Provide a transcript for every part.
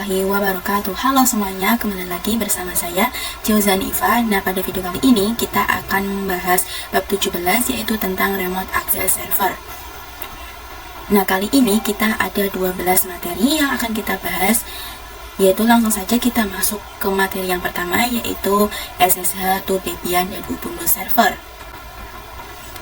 warahmatullahi wabarakatuh. Halo semuanya, kembali lagi bersama saya Jauzan Iva. Nah, pada video kali ini kita akan membahas bab 17, yaitu tentang remote access server. Nah, kali ini kita ada 12 materi yang akan kita bahas, yaitu langsung saja kita masuk ke materi yang pertama, yaitu SSH to Debian dan Ubuntu server.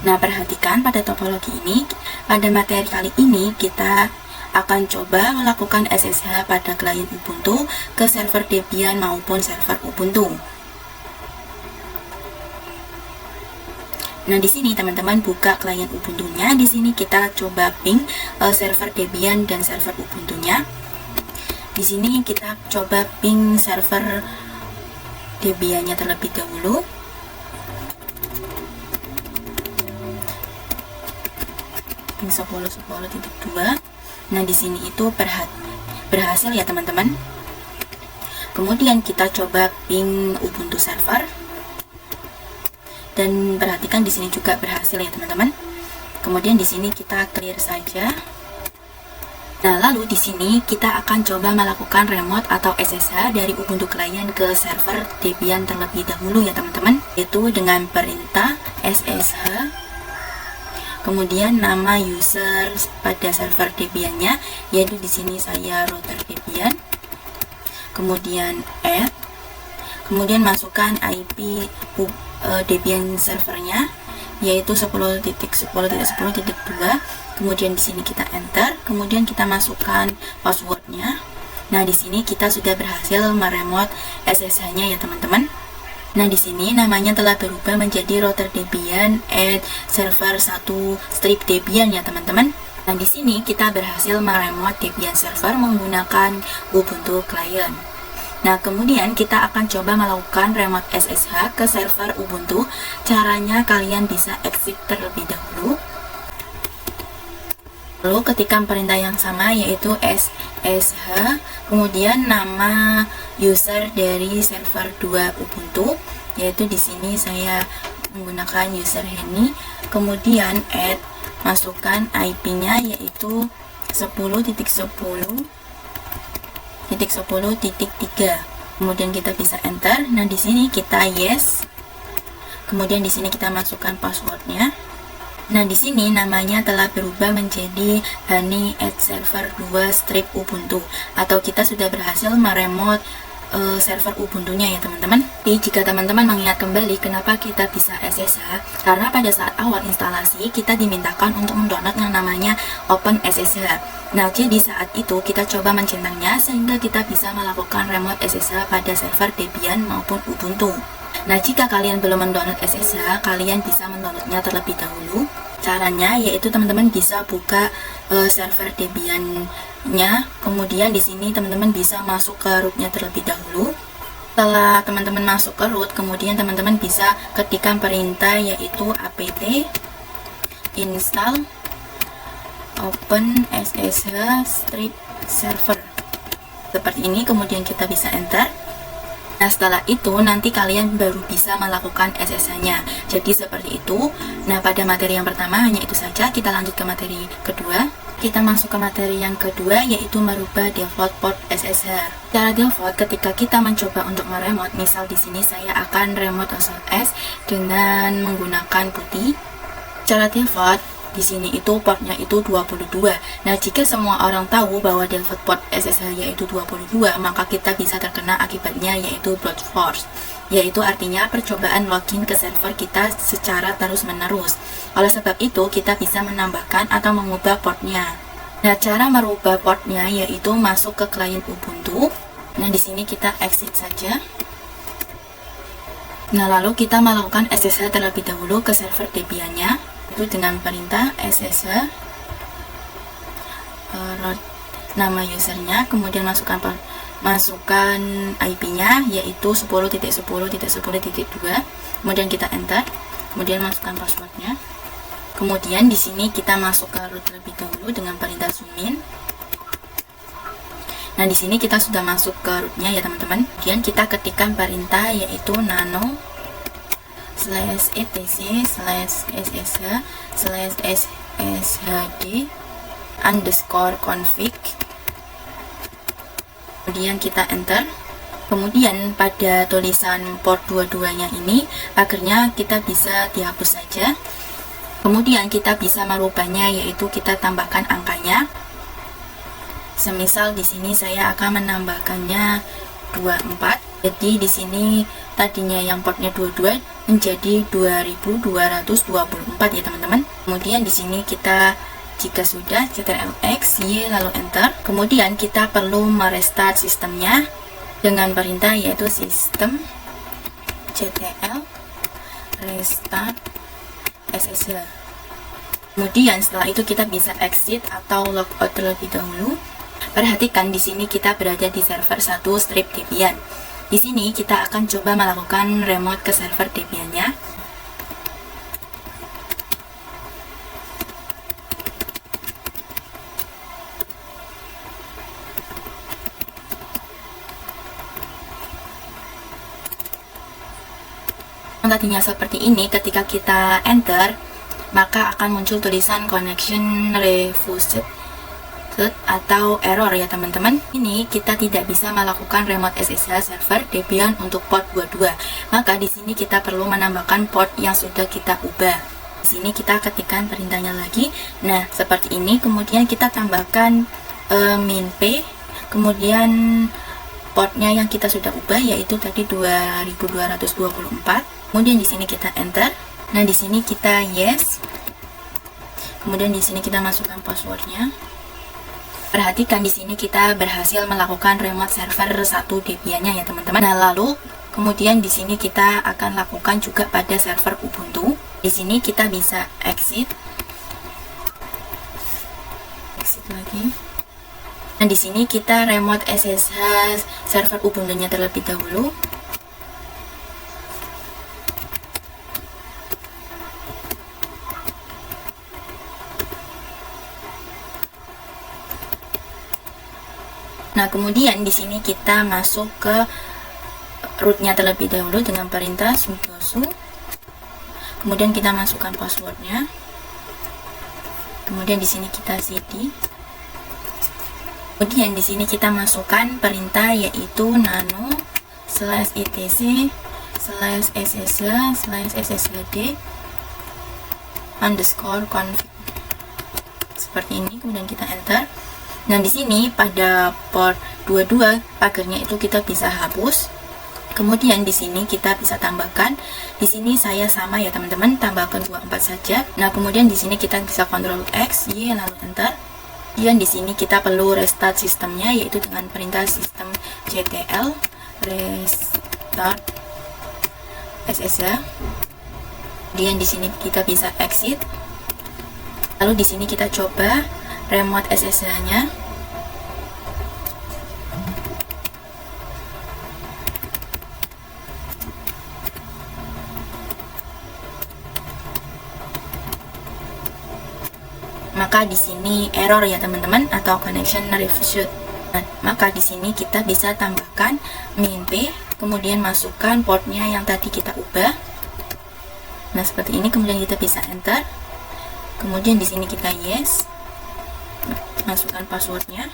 Nah, perhatikan pada topologi ini, pada materi kali ini kita akan coba melakukan SSH pada klien Ubuntu ke server Debian maupun server Ubuntu. Nah, di sini teman-teman buka klien Ubuntunya. Di sini kita coba ping server Debian dan server Ubuntunya. Di sini kita coba ping server Debiannya terlebih dahulu. Ping 10.10.2. Nah, di sini itu berhasil ya teman-teman. Kemudian kita coba ping Ubuntu server. Dan perhatikan di sini juga berhasil ya teman-teman. Kemudian di sini kita clear saja. Nah, lalu di sini kita akan coba melakukan remote atau SSH dari Ubuntu client ke server Debian terlebih dahulu ya teman-teman. Itu dengan perintah SSH. Kemudian nama user pada server Debiannya, yaitu di sini saya router Debian. Kemudian add. Kemudian masukkan IP Debian servernya, yaitu 10.10.10.2. Kemudian di sini kita enter. Kemudian kita masukkan passwordnya. Nah, di sini kita sudah berhasil meremote SSH-nya ya teman-teman. Nah, di sini namanya telah berubah menjadi router Debian add server 1 strip Debian ya teman-teman. Nah, di sini kita berhasil meremote Debian server menggunakan Ubuntu client. Nah, kemudian kita akan coba melakukan remote SSH ke server Ubuntu. Caranya kalian bisa exit terlebih dahulu. Lalu ketikkan perintah yang sama, yaitu SSH, kemudian nama user dari server 2 Ubuntu, yaitu di sini saya menggunakan user Henny. Kemudian add, masukkan IP-nya, yaitu 10.10.10.3. Kemudian kita bisa enter. Nah, di sini kita yes. Kemudian di sini kita masukkan passwordnya. Nah, di sini namanya telah berubah menjadi Honey at server 2 strip Ubuntu, atau kita sudah berhasil meremote server Ubuntunya ya teman-teman. Jadi jika teman-teman mengingat kembali kenapa kita bisa SSH, karena pada saat awal instalasi kita dimintakan untuk mendownload yang namanya OpenSSH. Nah, jadi saat itu kita coba mencentangnya sehingga kita bisa melakukan remote SSH pada server Debian maupun Ubuntu. Nah, jika kalian belum mendownload SSH, kalian bisa mendownloadnya terlebih dahulu. Caranya yaitu teman-teman bisa buka server Debian-nya, kemudian di sini teman-teman bisa masuk ke rootnya terlebih dahulu. Setelah teman-teman masuk ke root, kemudian teman-teman bisa ketikkan perintah yaitu apt install OpenSSH strip server. Seperti ini, kemudian kita bisa enter. Nah, setelah itu nanti kalian baru bisa melakukan SSH-nya. Jadi seperti itu. Nah, pada materi yang pertama hanya itu saja. Kita lanjut ke materi kedua. Kita masuk ke materi yang kedua, yaitu merubah default port SSH. Cara default ketika kita mencoba untuk meremote, misal di sini saya akan remote SSH dengan menggunakan putih. Cara default di sini itu portnya itu 22. Nah, jika semua orang tahu bahwa default port SSH yaitu 22, maka kita bisa terkena akibatnya, yaitu brute force, yaitu artinya percobaan login ke server kita secara terus-menerus. Oleh sebab itu, kita bisa menambahkan atau mengubah portnya. Nah, cara merubah portnya yaitu masuk ke klien Ubuntu. Nah, di sini kita exit saja. Nah, lalu kita melakukan SSH terlebih dahulu ke server Debiannya, itu dengan perintah SSH nama usernya, kemudian masukkan IP-nya yaitu 10.10.10.2. Kemudian kita enter, kemudian masukkan passwordnya. Kemudian di sini kita masuk ke root terlebih dahulu dengan perintah zoom in. Nah, di sini kita sudah masuk ke rootnya ya teman-teman. Kemudian kita ketikkan perintah yaitu nano /etc/ssh/shd_config. kemudian kita enter. Kemudian pada tulisan port 22-nya ini akhirnya kita bisa dihapus saja. Kemudian kita bisa merubahnya, yaitu kita tambahkan angkanya. Semisal di sini saya akan menambahkannya 24. Jadi di sini tadinya yang portnya 22 menjadi 2224 ya teman-teman. Kemudian di sini kita jika sudah ctrl+X, Y lalu enter. Kemudian kita perlu merestart sistemnya dengan perintah yaitu sistem ctl restart SSH. Kemudian setelah itu kita bisa exit atau logout terlebih dahulu. Perhatikan di sini kita berada di server 1 strip Debian. Di sini kita akan coba melakukan remote ke server Debian-nya. Tadinya seperti ini, ketika kita enter maka akan muncul tulisan connection refused atau error ya teman-teman. Ini kita tidak bisa melakukan remote SSH server Debian untuk port 22. Maka di sini kita perlu menambahkan port yang sudah kita ubah. Di sini kita ketikkan perintahnya lagi. Nah, seperti ini. Kemudian kita tambahkan min p, kemudian portnya yang kita sudah ubah yaitu tadi 2224. Kemudian di sini kita enter. Nah, di sini kita yes. Kemudian di sini kita masukkan passwordnya. Perhatikan di sini kita berhasil melakukan remote server 1 Debian-nya ya teman-teman. Nah, lalu kemudian di sini kita akan lakukan juga pada server Ubuntu. Di sini kita bisa exit lagi. Nah, di sini kita remote SSH server Ubuntu-nya terlebih dahulu. Nah, kemudian di sini kita masuk ke rootnya terlebih dahulu dengan perintah sudo su. Kemudian kita masukkan passwordnya. Kemudian di sini kita cd. Kemudian di sini kita masukkan perintah yaitu nano /etc /ssh/sshd _config. Seperti ini, kemudian kita enter. Nah, di sini pada port 22 pagernya itu kita bisa hapus. Kemudian di sini kita bisa tambahkan. Di sini saya sama ya teman-teman, tambahkan 24 saja. Nah, kemudian di sini kita bisa Ctrl X, Y lalu enter. Dan di sini kita perlu restart sistemnya yaitu dengan perintah sistem ctl restart SSH. Kemudian di sini kita bisa exit. Lalu di sini kita coba remote SSH-nya. Maka di sini error ya teman-teman, atau connection refused. Nah, maka di sini kita bisa tambahkan min p, kemudian masukkan portnya yang tadi kita ubah. Nah, seperti ini, kemudian kita bisa enter. Kemudian di sini kita yes. Masukkan passwordnya.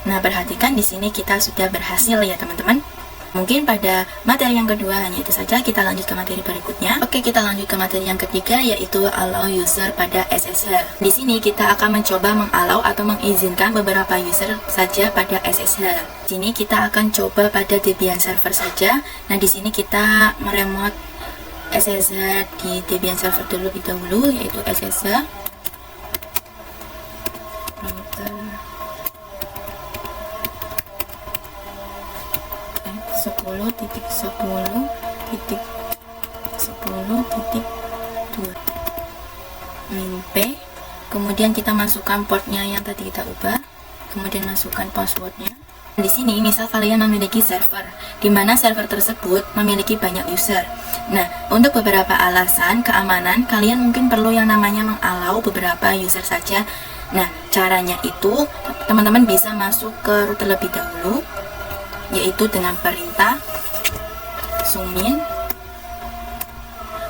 Nah, perhatikan di sini kita sudah berhasil ya teman-teman. Mungkin pada materi yang kedua hanya itu saja. Kita lanjut ke materi berikutnya. Oke, kita lanjut ke materi yang ketiga yaitu allow user pada SSH. Di sini kita akan mencoba mengallow atau mengizinkan beberapa user saja pada SSH. Di sini kita akan coba pada Debian server saja. Nah, di sini kita meremote SSH di Debian server terlebih dahulu yaitu SSH 10.10.10.2 min p. Kemudian kita masukkan portnya yang tadi kita ubah, kemudian masukkan passwordnya. Di sini misal kalian memiliki server di mana server tersebut memiliki banyak user. Nah, untuk beberapa alasan keamanan kalian mungkin perlu yang namanya mengallow beberapa user saja. Nah, caranya itu teman-teman bisa masuk ke root terlebih dahulu yaitu dengan perintah sumin,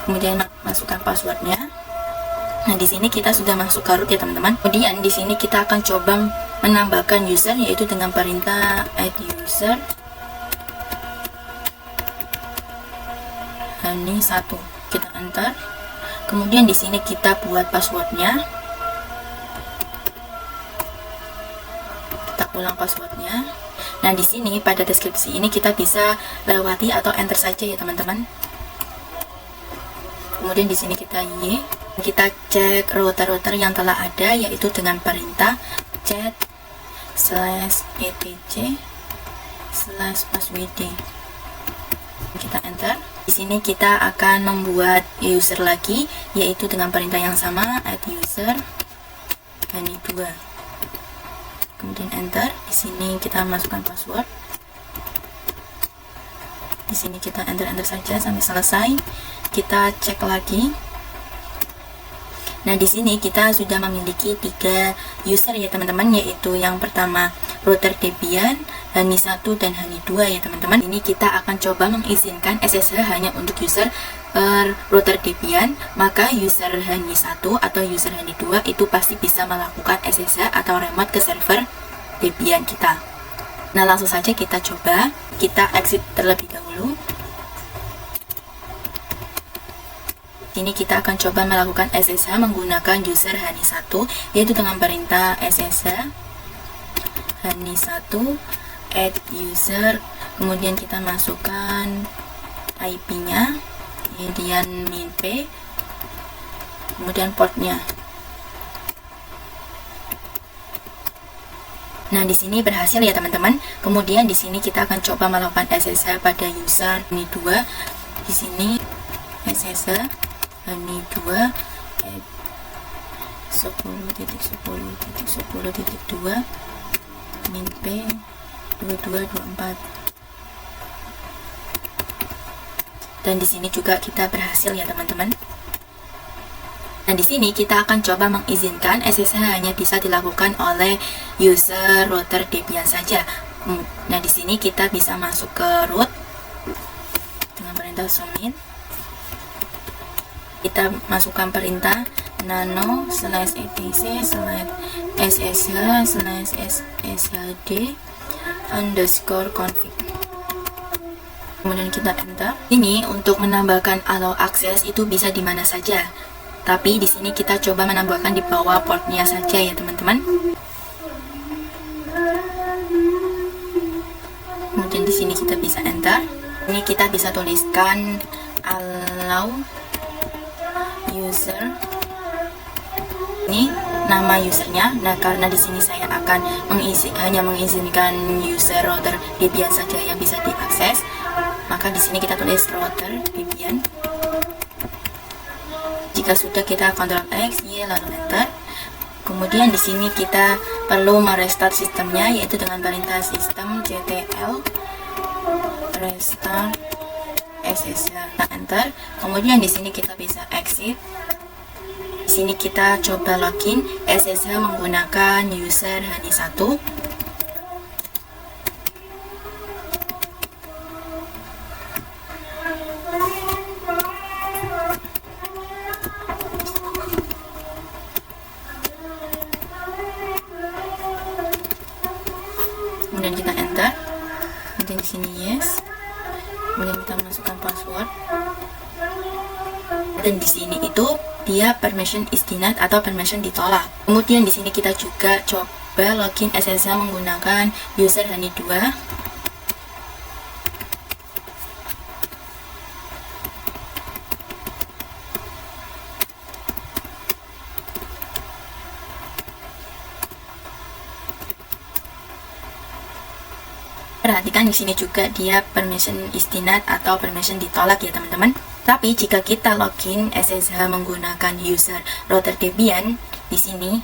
kemudian masukkan passwordnya. Nah, di sini kita sudah masuk ke root ya teman-teman. Kemudian di sini kita akan coba menambahkan user, yaitu dengan perintah add user hani 1. Kita enter. Kemudian di sini kita buat passwordnya. Kita ulang passwordnya. Nah, di sini pada deskripsi ini kita bisa lewati atau enter saja ya teman-teman. Kemudian di sini kita kita cek router-router yang telah ada, yaitu dengan perintah /etc/passwd. Kita enter. Di sini kita akan membuat user lagi, yaitu dengan perintah yang sama add user hani 2. Kemudian enter. Di sini kita masukkan password. Di sini kita enter saja sampai selesai. Kita cek lagi. Nah, di sini kita sudah memiliki 3 user ya teman-teman, yaitu yang pertama router Debian, hani 1 dan hani 2 ya teman-teman. Ini kita akan coba mengizinkan SSH hanya untuk user router Debian, maka user hani 1 atau user hani 2 itu pasti bisa melakukan SSH atau remote ke server Debian kita. Nah, langsung saja kita coba. Kita exit terlebih dahulu. Ini kita akan coba melakukan SSH menggunakan user hani 1, yaitu dengan perintah SSH hani 1 add user, kemudian kita masukkan IP-nya, kemudian min.p, kemudian portnya. Nah, di sini berhasil ya teman-teman. Kemudian di sini kita akan coba melakukan SSH pada user hani 2. Di sini SSH hani 2 10.10.10.2 min.p 2224. Dan di sini juga kita berhasil ya teman-teman. Nah, di sini kita akan coba mengizinkan SSH hanya bisa dilakukan oleh user router Debian saja. Nah, di sini kita bisa masuk ke root dengan perintah submit. Kita masukkan perintah nano /etc/ssh/sshd_config. Kemudian kita enter. Ini untuk menambahkan allow access itu bisa di mana saja. Tapi di sini kita coba menambahkan di bawah portnya saja ya teman-teman. Kemudian di sini kita bisa enter. Ini kita bisa tuliskan allow user. Ini nama usernya. Nah, karena di sini saya akan hanya mengizinkan user router Debian saja yang bisa diakses, maka di sini kita tulis router Debian. Jika sudah, kita Ctrl X, Y, lalu enter. Kemudian di sini kita perlu merestart sistemnya, yaitu dengan perintah systemctl restart SSH. Kita enter. Kemudian di sini kita bisa exit. Di sini kita coba login SSH menggunakan user hani 1. Kemudian kita enter. Kemudian di sini yes. Kemudian kita masukkan password. Dan di sini itu dia permission is denied atau permission ditolak. Kemudian di sini kita juga coba login SSH menggunakan user hani 2. Perhatikan di sini juga dia permission is denied atau permission ditolak ya teman-teman. Tapi jika kita login SSH menggunakan user router Debian di sini,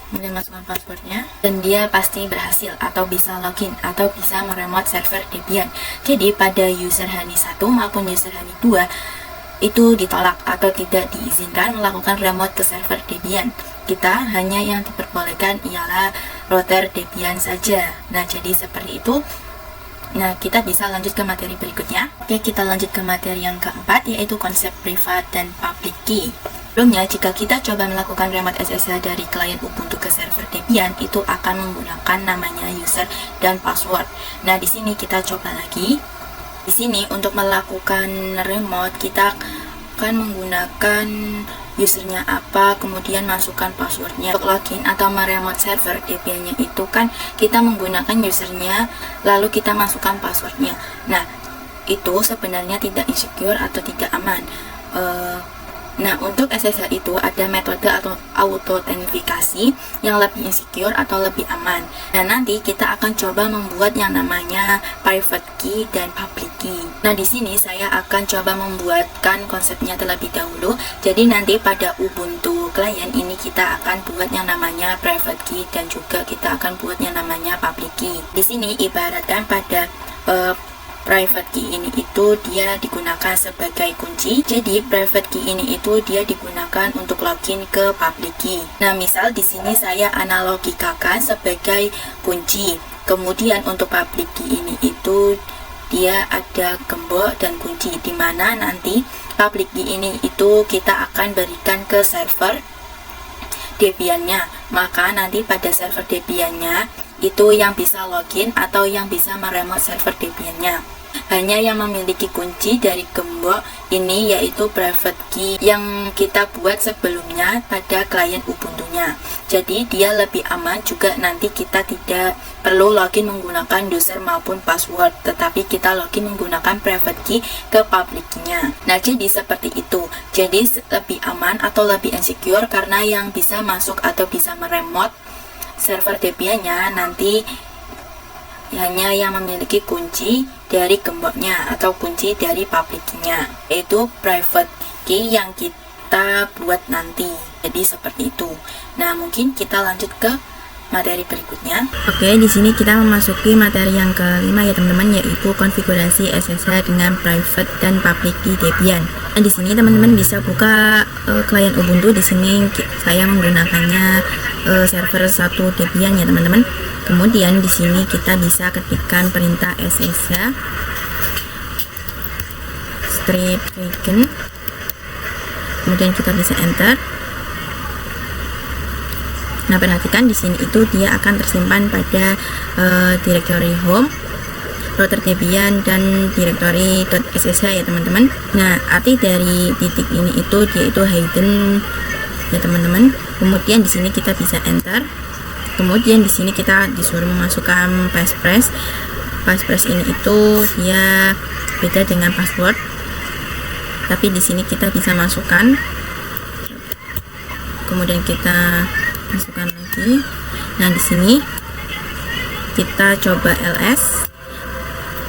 kemudian masukkan passwordnya, dan dia pasti berhasil atau bisa login atau bisa meremote server Debian. Jadi pada user hani 1 maupun user hani 2 itu ditolak atau tidak diizinkan melakukan remote ke server Debian. Kita hanya yang diperbolehkan ialah router Debian saja. Nah, jadi seperti itu. Nah, kita bisa lanjut ke materi berikutnya. Oke, kita lanjut ke materi yang keempat, yaitu konsep privat dan public key. Sebelumnya, jika kita coba melakukan remote SSH dari klien Ubuntu ke server Debian, itu akan menggunakan namanya user dan password. Nah, di sini kita coba lagi. Di sini untuk melakukan remote, kita akan menggunakan usernya apa, kemudian masukkan passwordnya. Untuk login atau meremote server Debian-nya itu kan kita menggunakan usernya, lalu kita masukkan passwordnya. Nah, itu sebenarnya tidak insecure atau tidak aman. Nah, untuk SSH itu ada metode atau auto-autentifikasi yang lebih insecure atau lebih aman. Nah, nanti kita akan coba membuat yang namanya private key dan public key. Nah, di sini saya akan coba membuatkan konsepnya terlebih dahulu. Jadi nanti pada Ubuntu klien ini kita akan buat yang namanya private key dan juga kita akan buat yang namanya public key. Di sini ibaratkan pada private key ini itu dia digunakan sebagai kunci. Jadi private key ini itu dia digunakan untuk login ke public key. Nah, misal di sini saya analogikakan sebagai kunci. Kemudian untuk public key ini itu dia ada gembok dan kunci, di mana nanti public key ini itu kita akan berikan ke server Debian-nya. Maka nanti pada server Debian-nya itu yang bisa login atau yang bisa meremote server Debian-nya. Hanya yang memiliki kunci dari gembok ini yaitu private key yang kita buat sebelumnya pada klien Ubuntu-nya. Jadi dia lebih aman juga, nanti kita tidak perlu login menggunakan user maupun password, tetapi kita login menggunakan private key ke public key-nya. Nah, jadi seperti itu. Jadi lebih aman atau lebih insecure karena yang bisa masuk atau bisa meremote server Debian-nya nanti hanya yang memiliki kunci dari gemboknya atau kunci dari public key-nya, yaitu private key yang kita buat nanti. Jadi seperti itu. Nah, mungkin kita lanjut ke materi berikutnya. Oke, di sini kita memasuki materi yang kelima ya teman-teman, yaitu konfigurasi SSH dengan private dan public key Debian. Nah, di sini teman-teman bisa buka klien Ubuntu. Di sini saya menggunakannya server 1 Debian ya teman-teman. Kemudian di sini kita bisa ketikkan perintah SSH strip icon. Kemudian kita bisa enter. Nah, perhatikan di sini itu dia akan tersimpan pada directory home, router Debian, dan directory .ssh ya teman-teman. Nah, arti dari titik ini itu dia itu hidden ya teman-teman. Kemudian di sini kita bisa enter. Kemudian di sini kita disuruh memasukkan passphrase. Passphrase ini itu dia beda dengan password, tapi di sini kita bisa masukkan. Kemudian kita masukkan lagi. Nah, di sini kita coba ls.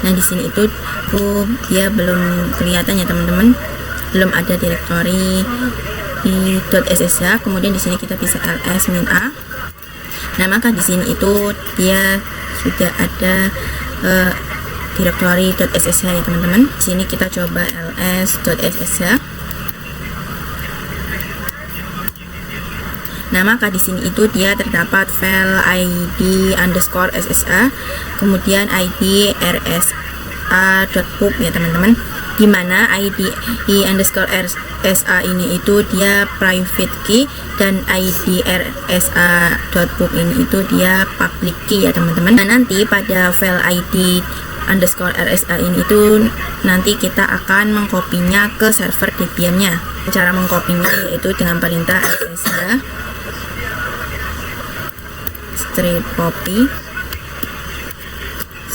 Nah, di sini itu dia belum kelihatan ya teman-teman, belum ada directory di .ssh. Kemudian di sini kita bisa ls-a. Nah, maka di sini itu dia sudah ada directory .ssh ya teman-teman. Di sini kita coba ls.ssh. Nah, maka di sini itu dia terdapat file id_ssh, kemudian id rsa.pub ya teman-teman, di mana id_rsa ini itu dia private key dan id rsa.pub ini itu dia public key ya teman-teman. Nah, nanti pada file id_rsa ini itu nanti kita akan mengkopinya ke server Debian-nya. Cara mengkopinya yaitu dengan perintah SSH strip copy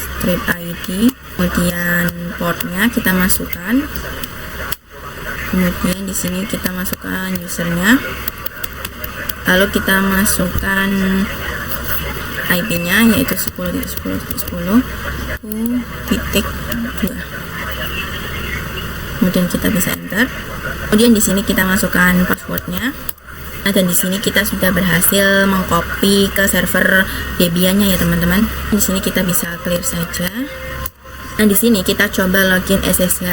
strip id, kemudian portnya kita masukkan, kemudian di sini kita masukkan usernya, lalu kita masukkan IP-nya yaitu 10.10.10.2. Kemudian kita bisa enter. Kemudian di sini kita masukkan passwordnya. Nah, dan di sini kita sudah berhasil mengcopy ke server Debian-nya ya teman-teman. Di sini kita bisa clear saja. Nah, di sini kita coba login SSH.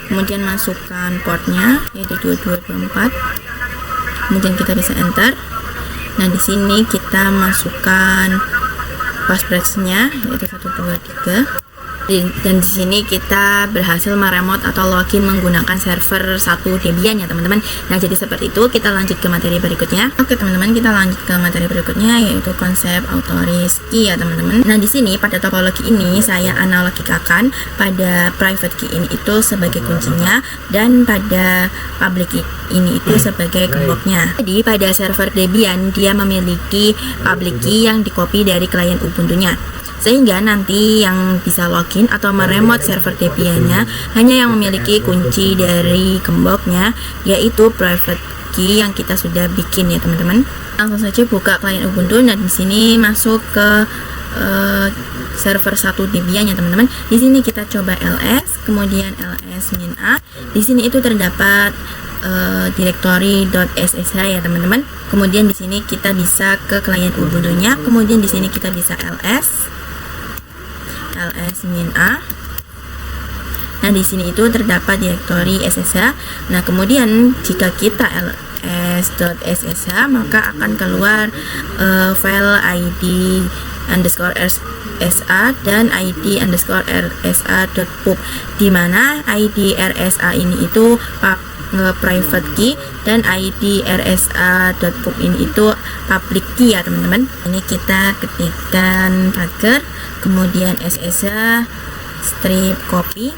Kemudian masukkan portnya yaitu 2224. Kemudian kita bisa enter. Nah, di sini kita masukkan password-nya yaitu 123. Dan di sini kita berhasil meremote atau login menggunakan server 1 Debian ya teman-teman. Nah, jadi seperti itu. Kita lanjut ke materi berikutnya. Oke teman-teman, kita lanjut ke materi berikutnya yaitu konsep autoris key ya teman-teman. Nah, di sini pada topologi ini saya analogikakan pada private key ini itu sebagai kuncinya dan pada public key ini itu sebagai gemboknya. Jadi pada server Debian dia memiliki public key yang di-copy dari klien Ubuntu-nya, sehingga nanti yang bisa login atau meremote server Debian-nya hanya yang memiliki kunci dari gemboknya, yaitu private key yang kita sudah bikin ya teman-teman. Langsung saja buka klien Ubuntu. Nah, di sini masuk ke server 1 Debian ya teman-teman. Di sini kita coba ls, kemudian ls-a. Di sini itu terdapat directory.ssh ya teman-teman. Kemudian di sini kita bisa ke klien Ubuntu-nya, kemudian di sini kita bisa ls-a. Nah, di sini itu terdapat direktori SSH. Nah, kemudian jika kita ls.ssh maka akan keluar file id underscore rsa dan id underscore rsa.pub, dimana id rsa ini itu private key dan id rsa.pub ini itu public key ya teman-teman. Ini kita ketikkan pagar, kemudian ssh strip copy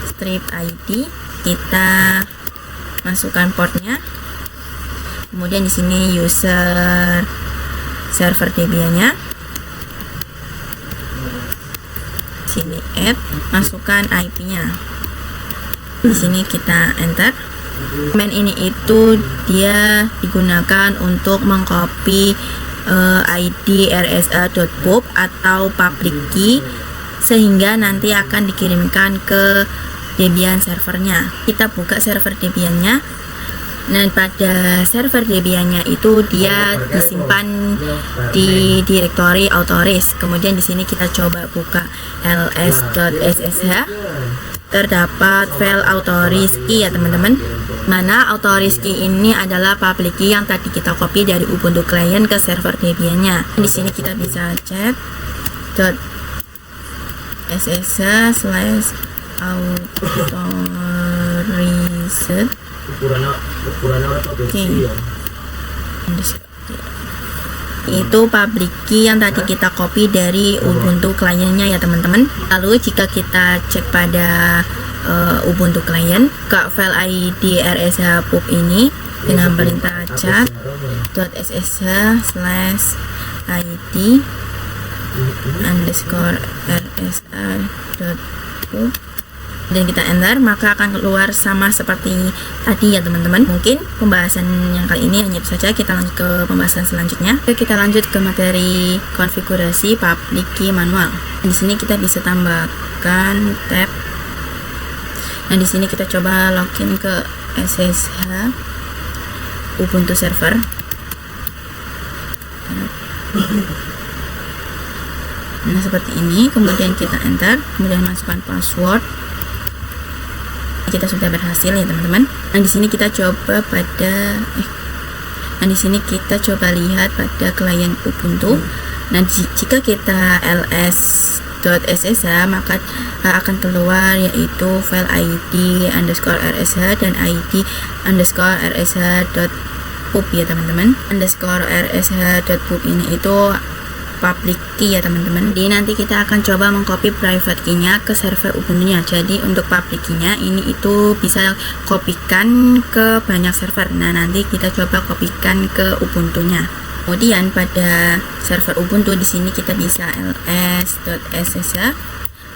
strip id, kita masukkan portnya, kemudian di sini user server Debian-nya, sini add, masukkan IP-nya, di sini kita enter. Command ini itu dia digunakan untuk mengcopy id rsa.pub atau public key, sehingga nanti akan dikirimkan ke Debian servernya. Kita buka server Debian-nya. Nah, pada server Debian-nya itu dia disimpan di directory autoris. Kemudian di sini kita coba buka ls.ssh. Terdapat file autoris key ya teman-teman. Mana autoris key ini adalah public key yang tadi kita copy dari Ubuntu client ke server Debian-nya. Di sini kita bisa chat .ssh/autorized. Itu public key yang tadi kita copy dari Ubuntu client-nya ya teman-teman. Lalu jika kita cek pada Ubuntu client ke file id rsa.pub ini dengan perintah chat .ssh/id underscore rsa.pub dan kita enter, maka akan keluar sama seperti tadi ya teman-teman. Mungkin pembahasan yang kali ini hanya itu saja. Kita lanjut ke pembahasan selanjutnya. Oke, kita lanjut ke materi konfigurasi public key manual. Di sini kita bisa tambahkan tab. Nah, di sini kita coba login ke SSH Ubuntu server. Nah, seperti ini. Kemudian kita enter, kemudian masukkan password. Kita sudah berhasil ya teman-teman. Nah, di sini kita coba pada di sini kita coba lihat pada klien Ubuntu. Nah, jika kita ls.ssh maka akan keluar yaitu file id underscore rsh dan id underscore rsh.pub ya teman-teman. Underscore rsh.pub ini itu public key ya teman-teman. Jadi nanti kita akan coba mengcopy private key-nya ke server Ubuntu-nya. Jadi untuk public key-nya ini itu bisa kopikan ke banyak server. Nah, nanti kita coba kopikan ke Ubuntu-nya. Kemudian pada server Ubuntu di sini kita bisa ls.ssh,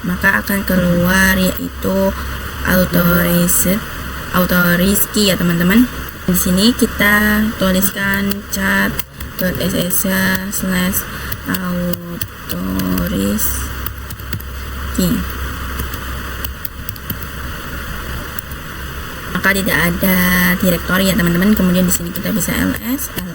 maka akan keluar yaitu autoris key ya teman-teman. Di sini kita tuliskan chat.ssh/autoris key. Maka tidak ada directory ya teman-teman. Kemudian di sini kita bisa ls-a.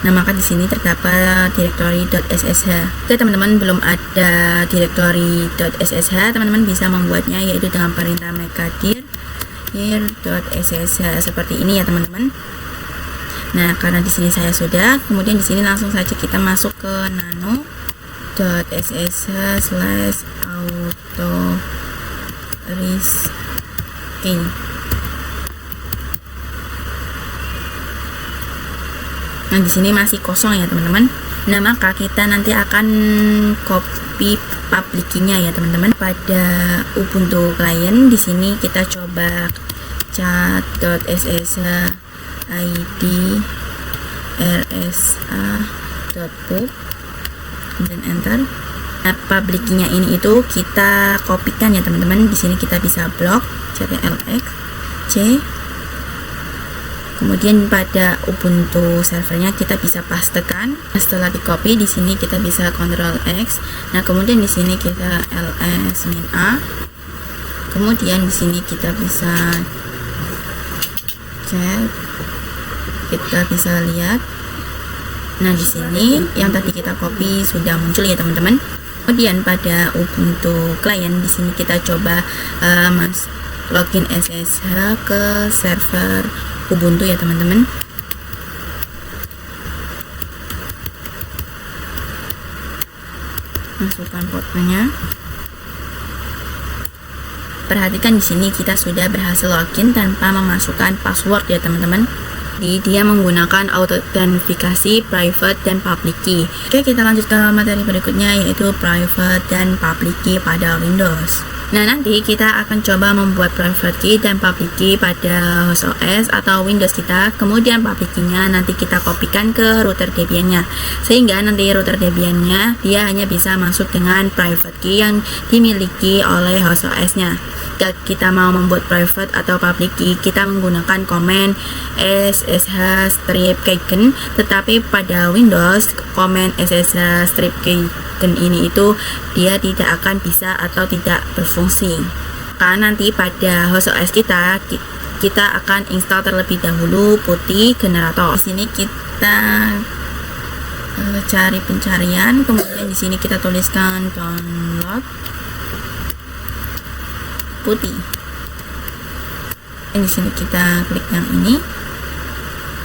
Nah, maka di sini terdapat directory.ssh. Oke teman-teman, belum ada directory.ssh, teman-teman bisa membuatnya yaitu dengan perintah mkdir here.ssh seperti ini ya teman-teman. Nah, karena di sini saya sudah, kemudian di sini langsung saja kita masuk ke nano.ssh/auto risky. Nah, di sini masih kosong ya teman-teman. Nah, maka kita nanti akan copy public key-nya ya teman-teman. Pada Ubuntu client di sini kita coba chat.ssh id rsa.pub dan enter. Nah, public key-nya ini itu kita kopikan ya teman-teman. Di sini kita bisa blok ctlx c. Kemudian pada Ubuntu servernya kita bisa pastekan. Setelah di copy di sini kita bisa Ctrl X. Nah, kemudian di sini kita ls-a. Kemudian di sini kita bisa cek. Kita bisa lihat. Nah, di sini yang tadi kita copy sudah muncul ya teman-teman. Kemudian pada Ubuntu client di sini kita coba login SSH ke server Ubuntu ya teman-teman. Masukkan portnya. Perhatikan di sini kita sudah berhasil login tanpa memasukkan password ya teman-teman. Jadi dia menggunakan autentifikasi private dan public key. Oke, kita lanjut ke materi berikutnya, yaitu private dan public key pada Windows. Nah, nanti kita akan coba membuat private key dan public key pada host OS atau Windows kita. Kemudian public key-nya nanti kita kopikan ke router Debian-nya. Sehingga nanti router Debian-nya dia hanya bisa masuk dengan private key yang dimiliki oleh host OS-nya. Jika kita mau membuat private atau public key, kita menggunakan komen ssh-keygen, tetapi pada Windows komen ssh-keygen ini itu dia tidak akan bisa atau tidak berfungsi. Karena nanti pada host OS kita akan install terlebih dahulu Putty generator. Di sini kita cari pencarian, kemudian di sini kita tuliskan download Putty. Di sini kita klik yang ini.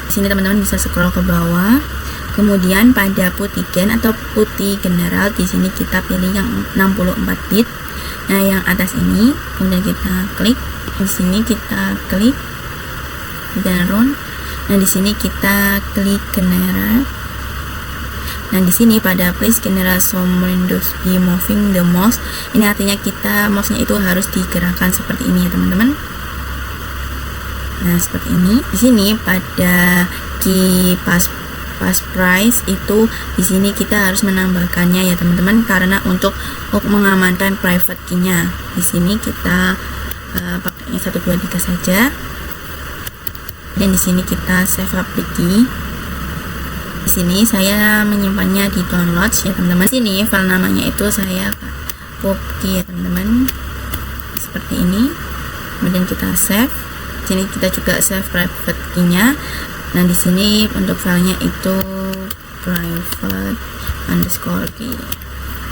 Di sini teman-teman bisa scroll ke bawah. Kemudian pada Puttygen atau Putty General di sini kita pilih yang 64 bit. Nah, yang atas ini kemudian kita klik. Di sini kita klik dan run. Nah, di sini kita klik General. Nah, di sini pada please General some windows be moving the mouse. Ini artinya kita mouse-nya itu harus digerakkan seperti ini ya teman-teman. Nah, seperti ini. Di sini pada key pass price itu di sini kita harus menambahkannya ya teman-teman, karena untuk mengamankan private key-nya. Di sini kita pakainya 1, 2, 3 saja. Dan di sini kita save public key. Di sini saya menyimpannya di downloads ya teman-teman. Sini file namanya itu saya pubkey ya teman-teman. Seperti ini. Kemudian kita save. Di sini kita juga save private key-nya. Nah, di sini untuk filenya itu private_key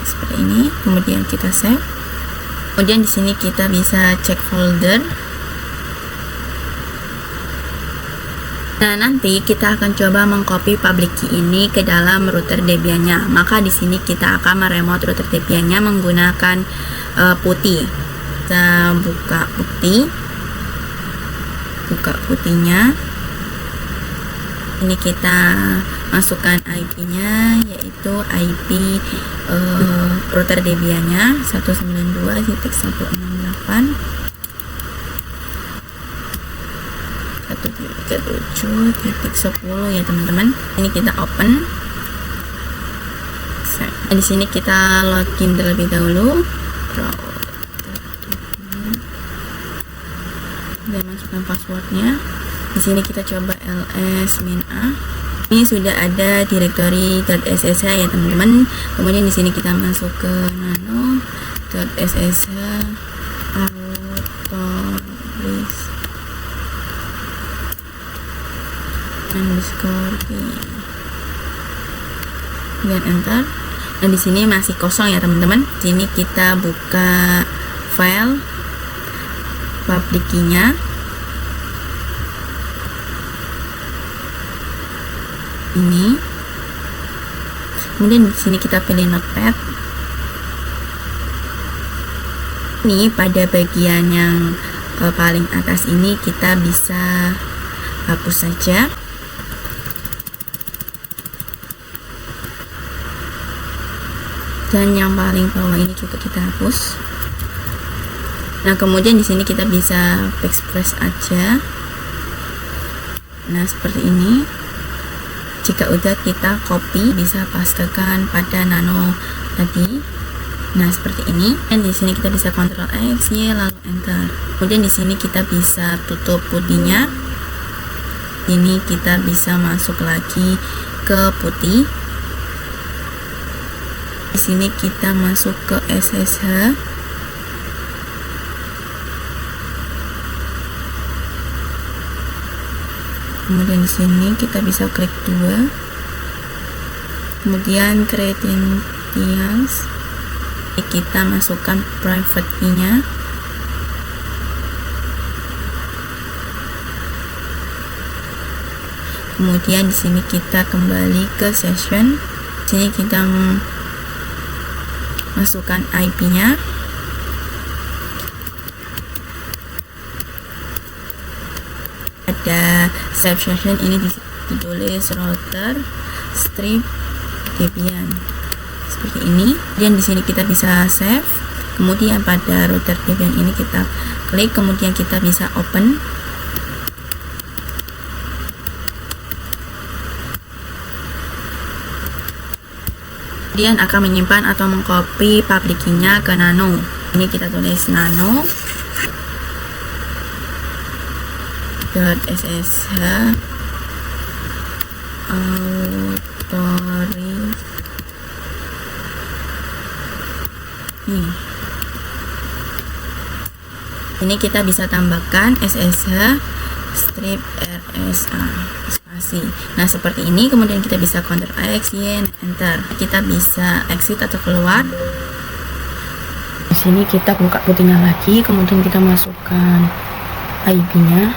seperti ini. Kemudian kita save. Kemudian di sini kita bisa cek folder. Nah, nanti kita akan coba mengcopy public key ini ke dalam router Debian-nya. Maka di sini kita akan meremote router Debian-nya menggunakan Putty. Kita buka Putty-nya. Ini kita masukkan IP-nya, yaitu IP router Debian-nya 192.168 137.10 ya teman-teman. Ini kita open. Nah, di sini kita login terlebih dahulu. Dan masukkan passwordnya. Di sini kita coba ls-a. Ini sudah ada directory.ssh ya teman-teman. Kemudian di sini kita masuk ke nano.ssh _key dan enter. Nah, di sini masih kosong ya teman-teman. Sini kita buka file public key-nya. ini. Kemudian di sini kita pilih notepad. Ini pada bagian yang paling atas ini kita bisa hapus saja. Dan yang paling bawah ini juga kita hapus. Nah, kemudian di sini kita bisa backspace aja. Nah, seperti ini. Jika udah kita copy, bisa pastekan pada nano tadi. Nah, seperti ini. Dan di sini kita bisa Ctrl X, Y, lalu Enter. Kemudian di sini kita bisa tutup putihnya. Ini kita bisa masuk lagi ke putih. Di sini kita masuk ke SSH. Kemudian di sini kita bisa klik 2. Kemudian credentials. Kita masukkan private key-nya. Kemudian di sini kita kembali ke session. Di sini kita masukkan IP-nya. Ada save session, ini ditulis router strip Debian seperti ini. Dan di sini kita bisa save. Kemudian pada router Debian ini kita klik, kemudian kita bisa open. Kemudian akan menyimpan atau mengcopy public key-nya ke nano. Ini kita tulis nano .ssh autoris. Ini kita bisa tambahkan ssh strip rsa spasi. Nah, seperti ini. Kemudian kita bisa Ctrl X, Y, Enter. Kita bisa exit atau keluar. Di sini kita buka putihnya lagi, kemudian kita masukkan IP-nya.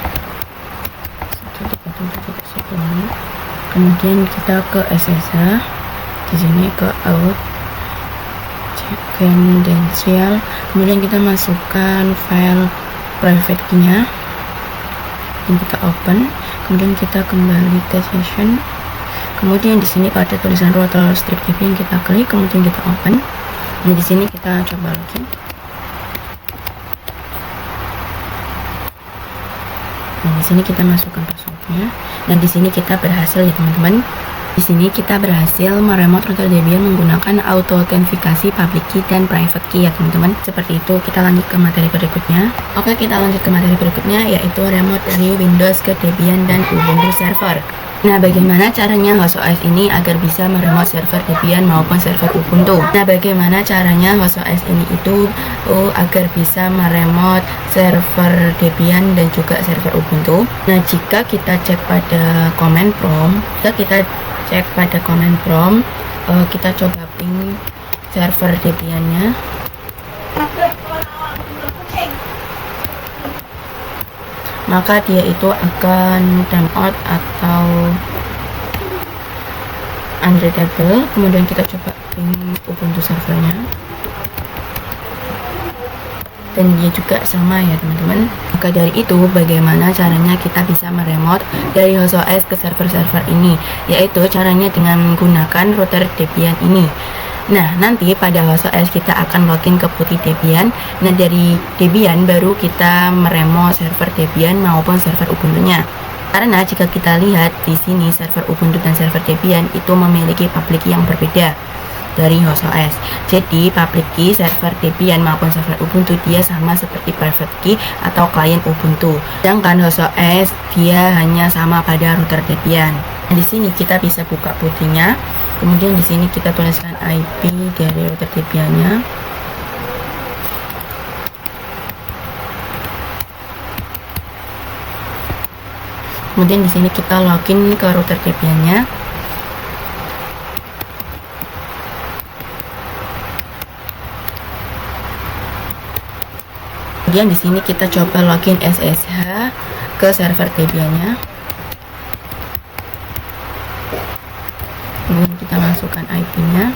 Kemudian kita ke SSH. Di sini ke out credential. Kemudian kita masukkan file private key-nya. Dan kita open. Kemudian kita kembali ke session. Kemudian di sini pada tulisan router strip Debian kita klik, kemudian kita open. Nah, di sini kita coba login. Nah, di sini kita masukkan passwordnya. Dan di sini kita berhasil ya teman-teman. Di sini kita berhasil meremote router Debian menggunakan auto-authentifikasi public key dan private key ya teman-teman. Seperti itu. Kita lanjut ke materi berikutnya. Oke, kita lanjut ke materi berikutnya, yaitu remote dari Windows ke Debian dan Ubuntu server. Nah, bagaimana caranya HostOS ini agar bisa meremote server Debian maupun server Ubuntu? Nah, bagaimana caranya HostOS ini itu agar bisa meremote server Debian dan juga server Ubuntu? Nah, jika kita cek pada command prompt, kita coba ping server Debian-nya. Maka dia itu akan timeout atau unreadable. Kemudian kita coba ping Ubuntu servernya, dan dia juga sama ya teman-teman. Maka dari itu, bagaimana caranya kita bisa meremote dari HostOS ke server-server ini, yaitu caranya dengan menggunakan router Debian ini. Nah, nanti pada HostOS kita akan login ke putih Debian. Nah, dari Debian baru kita meremote server Debian maupun server Ubuntu-nya. Karena jika kita lihat di sini, server Ubuntu dan server Debian itu memiliki public key yang berbeda dari HostOS. Jadi, public key server Debian maupun server Ubuntu dia sama seperti private key atau klien Ubuntu. Sedangkan HostOS dia hanya sama pada router Debian. Nah, di sini kita bisa buka putihnya. Kemudian di sini kita tuliskan IP dari router Debian-nya. Kemudian di sini kita login ke router Debian-nya. Kemudian di sini kita coba login SSH ke server Debian-nya. kita masukkan IP-nya,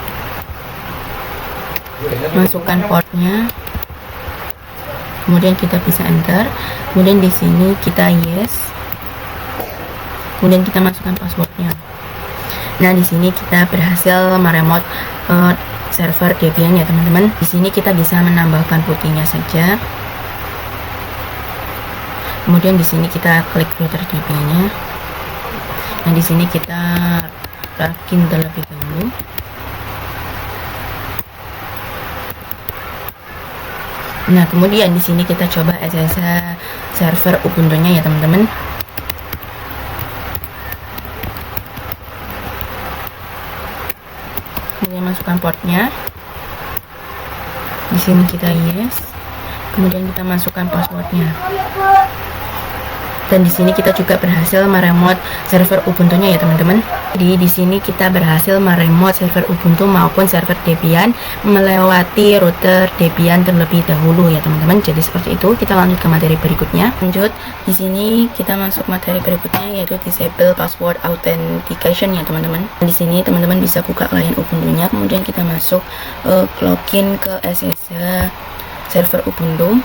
masukkan portnya, kemudian kita bisa enter, kemudian di sini kita yes, kemudian kita masukkan passwordnya. Nah, di sini kita berhasil meremote server Debian ya teman-teman. Di sini kita bisa menambahkan putihnya saja. Kemudian di sini kita klik router Debian-nya. Nah, di sini kita login terlebih dahulu. Nah, kemudian di sini kita coba SSH server Ubuntu-nya ya teman-teman. Kemudian masukkan portnya. Di sini kita yes. Kemudian kita masukkan passwordnya. Dan di sini kita juga berhasil meremote server Ubuntu-nya ya teman-teman. Jadi di sini kita berhasil meremote server Ubuntu maupun server Debian melewati router Debian terlebih dahulu ya teman-teman. Jadi seperti itu. Kita lanjut ke materi berikutnya. Lanjut, di sini kita masuk materi berikutnya yaitu disable password authentication ya teman-teman. Di sini teman-teman bisa buka klien Ubuntu-nya, kemudian kita masuk login ke SSH server Ubuntu.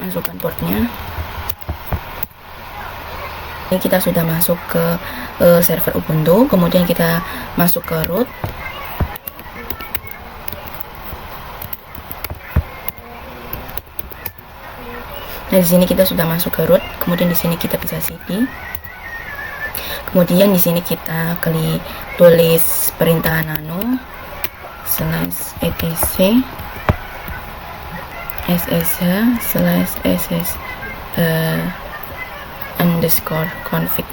Masukkan portnya. Ini kita sudah masuk ke server Ubuntu, kemudian kita masuk ke root. Nah, di sini kita sudah masuk ke root, kemudian di sini kita bisa cd. Kemudian di sini kita klik tulis perintah nano /etc ssh/ss underscore config.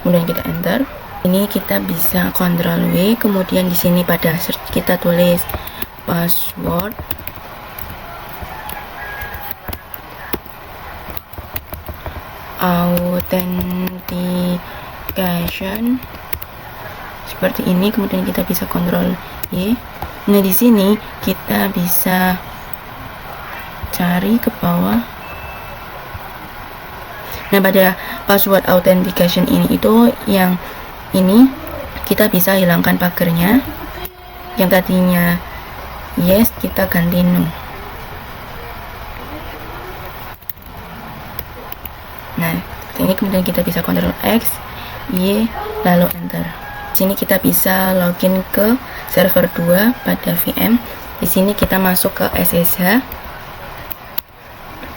Kemudian kita enter. Ini kita bisa Ctrl W, kemudian di sini pada search kita tulis password authentication seperti ini, kemudian kita bisa Ctrl Y. Nah, di sini kita bisa cari ke bawah. Nah, pada password authentication ini itu yang ini kita bisa hilangkan pagernya. Yang tadinya yes kita ganti no. Nah, ini kemudian kita bisa Ctrl X, Y, lalu enter. Di sini kita bisa login ke server 2 pada VM. Di sini kita masuk ke SSH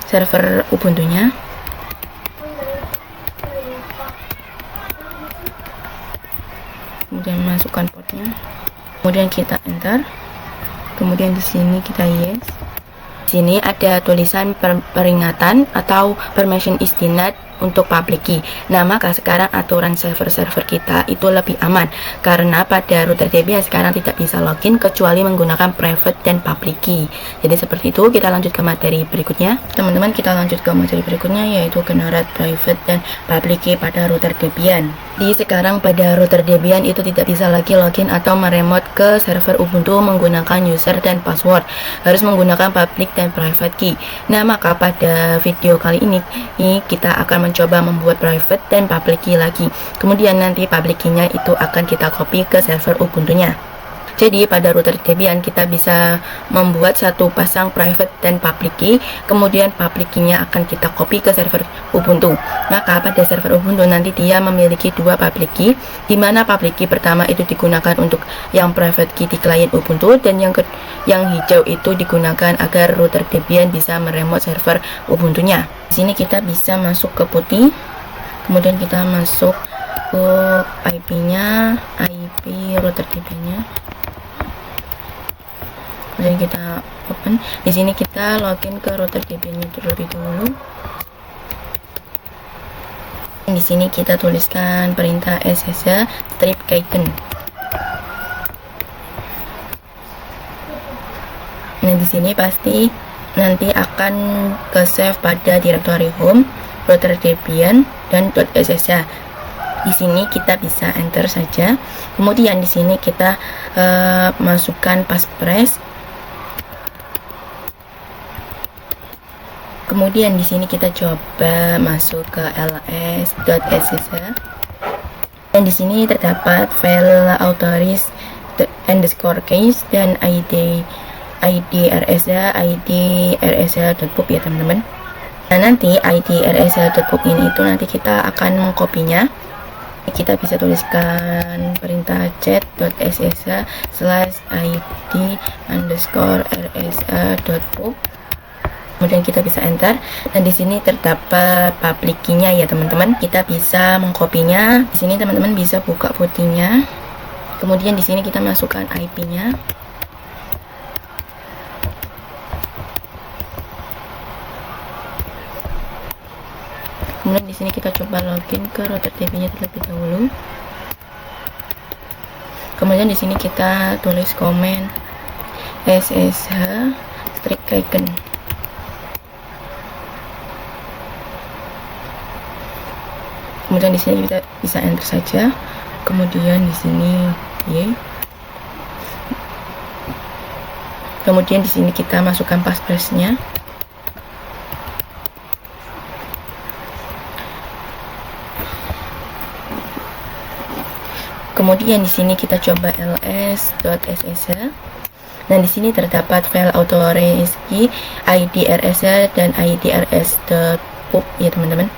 server Ubuntu-nya. Kemudian masukkan portnya. Kemudian kita enter. Kemudian di sini kita yes. Di sini ada tulisan peringatan atau permission is denied untuk public key. Nah, maka sekarang aturan server-server kita itu lebih aman karena pada router Debian sekarang tidak bisa login kecuali menggunakan private dan public key. Jadi seperti itu. Kita lanjut ke materi berikutnya. Teman-teman, kita lanjut ke materi berikutnya yaitu generate private dan public key pada router Debian. Jadi sekarang pada router Debian itu tidak bisa lagi login atau meremote ke server Ubuntu menggunakan user dan password. Harus menggunakan public dan private key. Nah, maka pada video kali ini kita akan mencoba membuat private dan public key lagi. Kemudian nanti public key-nya itu akan kita copy ke server Ubuntu-nya. Jadi pada router Debian kita bisa membuat satu pasang private dan public key, kemudian public key-nya akan kita copy ke server Ubuntu. Maka pada server Ubuntu nanti dia memiliki dua public key, di mana public key pertama itu digunakan untuk yang private key di klien Ubuntu, dan yang hijau itu digunakan agar router Debian bisa meremote server Ubuntu-nya. Di sini kita bisa masuk ke putih, kemudian kita masuk ke IP-nya, IP router Debian-nya. Kemudian kita open. Di sini kita login ke router Debian-nya terlebih dahulu. Di sini kita tuliskan perintah SSH strip keygen. Nah, di sini pasti nanti akan ke save pada directory home router Debian dan .ssh. Di sini kita bisa enter saja. Kemudian di sini kita masukkan passphrase. Kemudian di sini kita coba masuk ke ls.ssh, dan di sini terdapat file autoris underscore case dan id rsha.pub ya teman-teman. Nah, nanti id rsha.pub ini itu nanti kita akan mengkopinya. Kita bisa tuliskan perintah chat.sh/id_rsha.pub. Kemudian kita bisa enter, dan di sini terdapat public key-nya ya teman-teman. Kita bisa mengkopinya. Di sini teman-teman bisa buka putihnya. Kemudian di sini kita masukkan IP-nya. Kemudian di sini kita coba login ke router DB-nya terlebih dahulu. Kemudian di sini kita tulis komen ssh/icon. Kemudian di sini kita bisa enter saja. Kemudian di sini y. Kemudian di sini kita masukkan password-nya. Kemudian di sini kita coba ls.ssh. Dan di sini terdapat file autoreski id rsha dan id rs.pub ya teman-teman.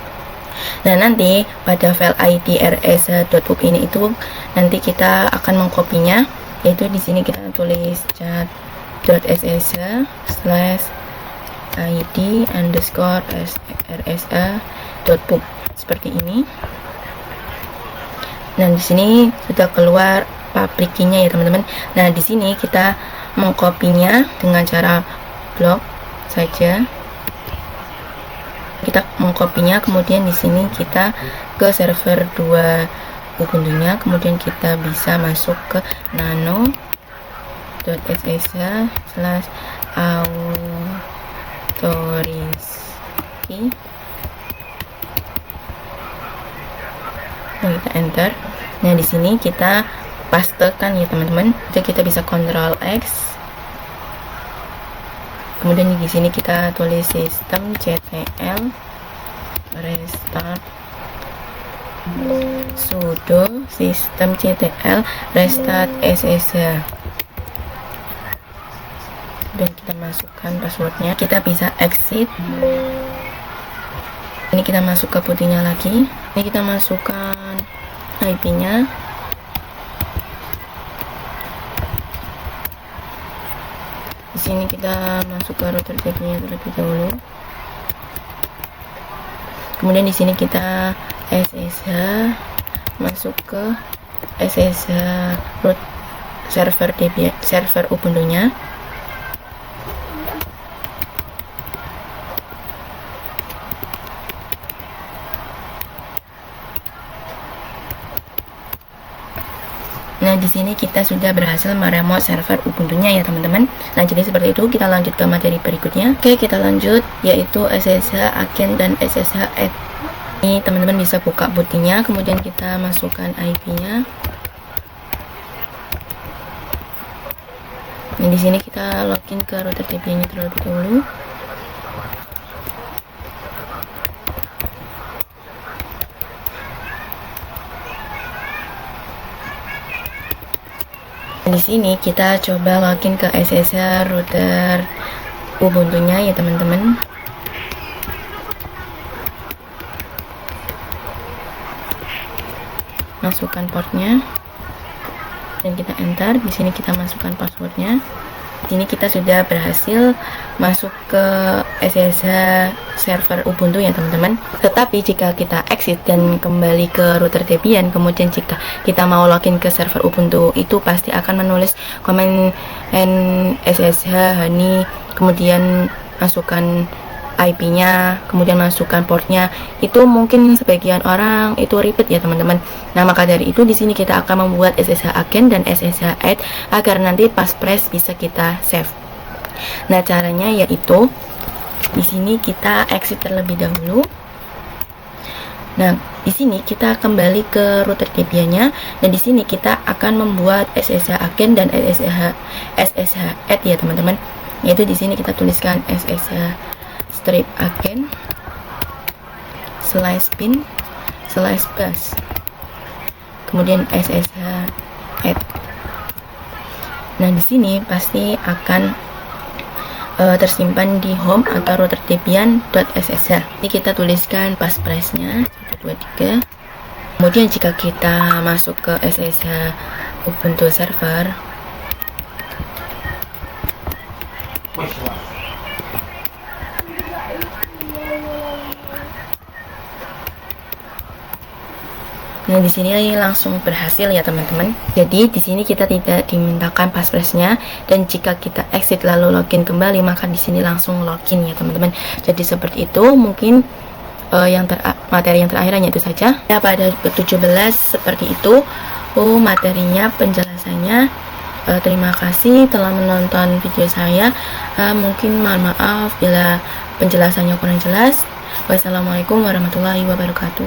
Nah, nanti pada file id rs.pub ini itu nanti kita akan mengkopinya, yaitu di sini kita tulis chat.ssh/id_rsha.pub seperti ini. Nah, di sini sudah keluar public key-nya ya teman-teman. Nah, di sini kita mengkopinya dengan cara blok saja. Kita mengkopinya, kemudian di sini kita ke server 2 Ubuntu-nya, kemudian kita bisa masuk ke nano.ssh/autoriski. Nah, kita enter. Nah, di sini kita pastekan ya teman-teman. Jadi kita bisa Ctrl X. Kemudian di sini kita tulis systemctl restart sudo systemctl restart ssh. Dan kita masukkan passwordnya. Kita bisa exit. Ini kita masuk ke putihnya lagi. Ini kita masukkan IP-nya. Di sini kita masuk ke router DB-nya terlebih dahulu. Kemudian di sini kita SSH, masuk ke SSH root server DB, server Ubuntu-nya. Nah, di sini kita sudah berhasil meremote server Ubuntu-nya ya teman-teman. Nah, jadi seperti itu. Kita lanjut ke materi berikutnya. Oke, kita lanjut, yaitu SSH agent dan SSH add. Ini teman-teman bisa buka putihnya, kemudian kita masukkan IP-nya. Nah, di sini kita login ke router DB-nya terlebih dahulu. Di sini kita coba login ke SSH router Ubuntu-nya ya teman-teman. Masukkan portnya dan kita enter. Di sini kita masukkan passwordnya. Di sini kita sudah berhasil masuk ke SSH server Ubuntu ya teman-teman. Tetapi jika kita exit dan kembali ke router Debian, kemudian jika kita mau login ke server Ubuntu, itu pasti akan menulis komen SSH honey, kemudian masukkan IP-nya, kemudian masukkan portnya. Itu mungkin sebagian orang itu ribet ya teman-teman. Nah, maka dari itu di sini kita akan membuat SSH agent dan SSH add agar nanti pas press bisa kita save. Nah, caranya yaitu di sini kita exit terlebih dahulu. Nah, di sini kita kembali ke router Debian-nya, dan di sini kita akan membuat SSH agent dan SSH add ya teman-teman. Yaitu di sini kita tuliskan SSH strip again, slash pin, slash bus, kemudian SSH add. Nah, di sini pasti akan tersimpan di home atau router debian.ssh. Ini kita tuliskan password-nya 123. Kemudian jika kita masuk ke SSH Ubuntu server, nah di sini langsung berhasil ya teman-teman. Jadi di sini kita tidak dimintakan passwordnya, dan jika kita exit lalu login kembali, maka di sini langsung login ya teman-teman. Jadi seperti itu. Mungkin materi yang terakhir hanya itu saja. Ya, pada 17 seperti itu materinya, penjelasannya. Terima kasih telah menonton video saya. Mungkin mohon maaf bila penjelasannya kurang jelas. Wassalamualaikum warahmatullahi wabarakatuh.